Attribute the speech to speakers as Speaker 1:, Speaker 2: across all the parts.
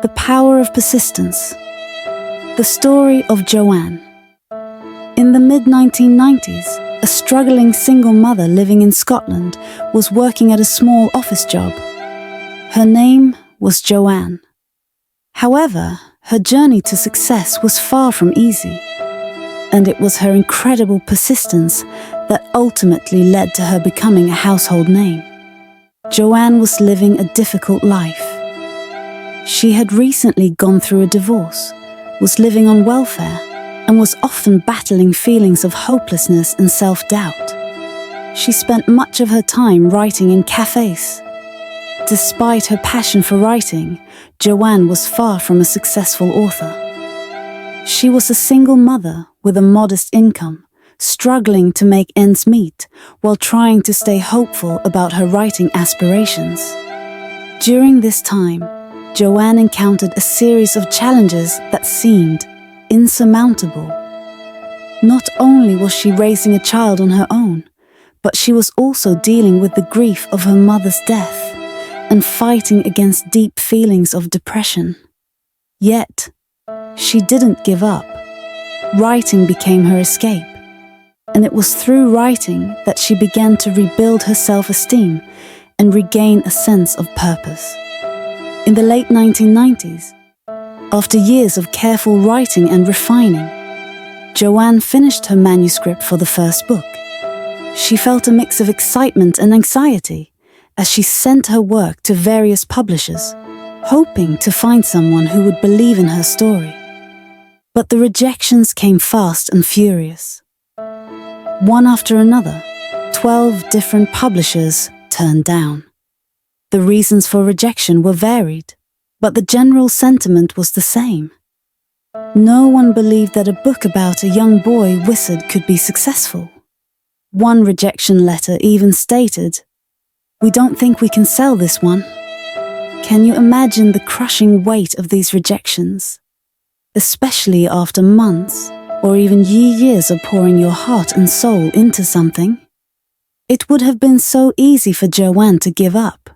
Speaker 1: The power of persistence. The story of Joanne. In the mid-1990s, a struggling single mother living in Scotland was working at a small office job. Her name was Joanne. However, her journey to success was far from easy, and it was her incredible persistence that ultimately led to her becoming a household name. Joanne was living a difficult life. She had recently gone through a divorce, was living on welfare, and was often battling feelings of hopelessness and self-doubt. She spent much of her time writing in cafes. Despite her passion for writing, Joanne was far from a successful author. She was a single mother with a modest income, struggling to make ends meet while trying to stay hopeful about her writing aspirations. During this time, Joanne encountered a series of challenges that seemed insurmountable. Not only was she raising a child on her own, but she was also dealing with the grief of her mother's death and fighting against deep feelings of depression. Yet, she didn't give up. Writing became her escape, and it was through writing that she began to rebuild her self-esteem and regain a sense of purpose. In the late 1990s, after years of careful writing and refining, Joanne finished her manuscript for the first book. She felt a mix of excitement and anxiety as she sent her work to various publishers, hoping to find someone who would believe in her story. But the rejections came fast and furious. One after another, 12 different publishers turned down. The reasons for rejection were varied, but the general sentiment was the same. No one believed that a book about a young boy wizard could be successful. One rejection letter even stated, "We don't think we can sell this one." Can you imagine the crushing weight of these rejections? Especially after months or even years of pouring your heart and soul into something? It would have been so easy for Joanne to give up.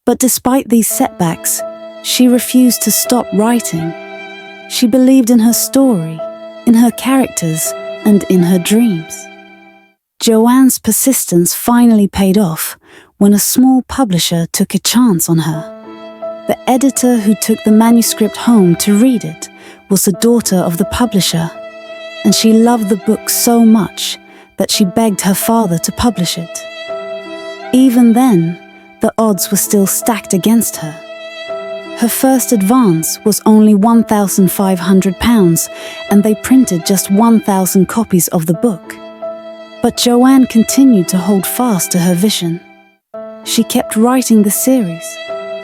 Speaker 1: But despite these setbacks, she refused to stop writing. She believed in her story, in her characters, and in her dreams. Joanne's persistence finally paid off when a small publisher took a chance on her. The editor who took the manuscript home to read it was the daughter of the publisher, and she loved the book so much that she begged her father to publish it. Even then, the odds were still stacked against her. Her first advance was only £1,500, and they printed just 1,000 copies of the book. But Joanne continued to hold fast to her vision. She kept writing the series,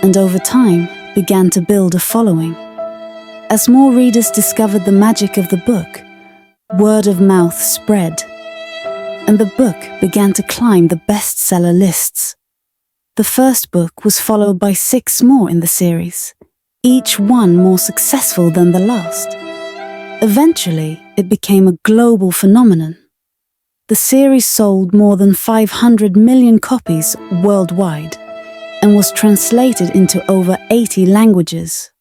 Speaker 1: and over time began to build a following. As more readers discovered the magic of the book, word of mouth spread, and the book began to climb the bestseller lists. The first book was followed by 6 more in the series, each one more successful than the last. Eventually, it became a global phenomenon. The series sold more than 500 million copies worldwide and was translated into over 80 languages.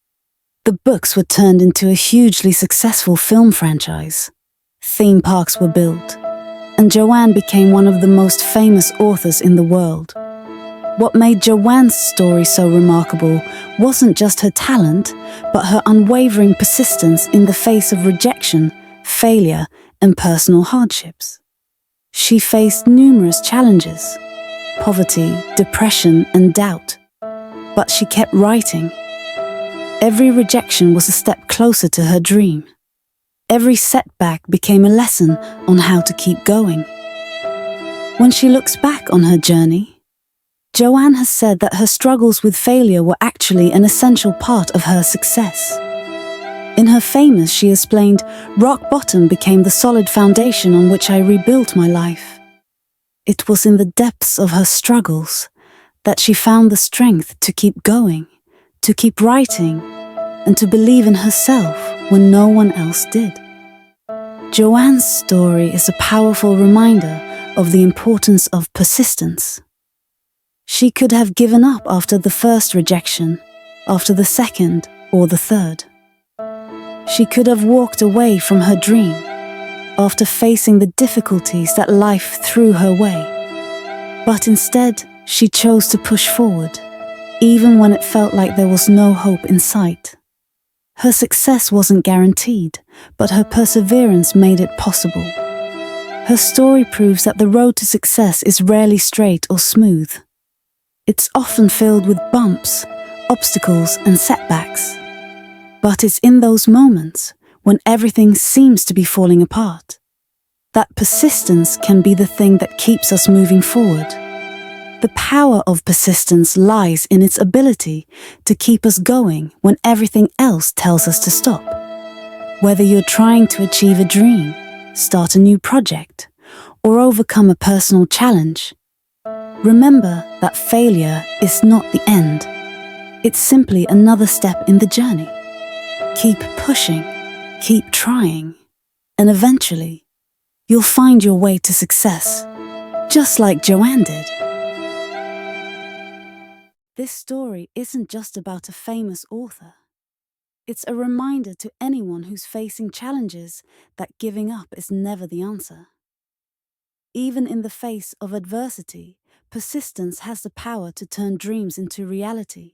Speaker 1: The books were turned into a hugely successful film franchise. Theme parks were built, and Joanne became one of the most famous authors in the world. What made Joanne's story so remarkable wasn't just her talent, but her unwavering persistence in the face of rejection, failure, and personal hardships. She faced numerous challenges: poverty, depression, and doubt. But she kept writing. Every rejection was a step closer to her dream. Every setback became a lesson on how to keep going. When she looks back on her journey, Joanne has said that her struggles with failure were actually an essential part of her success. In her famous, she explained, "Rock bottom became the solid foundation on which I rebuilt my life." It was in the depths of her struggles that she found the strength to keep going, to keep writing, and to believe in herself when no one else did. Joanne's story is a powerful reminder of the importance of persistence. She could have given up after the first rejection, after the second, or the third. She could have walked away from her dream after facing the difficulties that life threw her way. But instead, she chose to push forward, even when it felt like there was no hope in sight. Her success wasn't guaranteed, but her perseverance made it possible. Her story proves that the road to success is rarely straight or smooth. It's often filled with bumps, obstacles, and setbacks. But it's in those moments, when everything seems to be falling apart, that persistence can be the thing that keeps us moving forward. The power of persistence lies in its ability to keep us going when everything else tells us to stop. Whether you're trying to achieve a dream, start a new project, or overcome a personal challenge, remember that failure is not the end. It's simply another step in the journey. Keep pushing, keep trying, and eventually, you'll find your way to success, just like Joanne did. This story isn't just about a famous author. It's a reminder to anyone who's facing challenges that giving up is never the answer. Even in the face of adversity, persistence has the power to turn dreams into reality.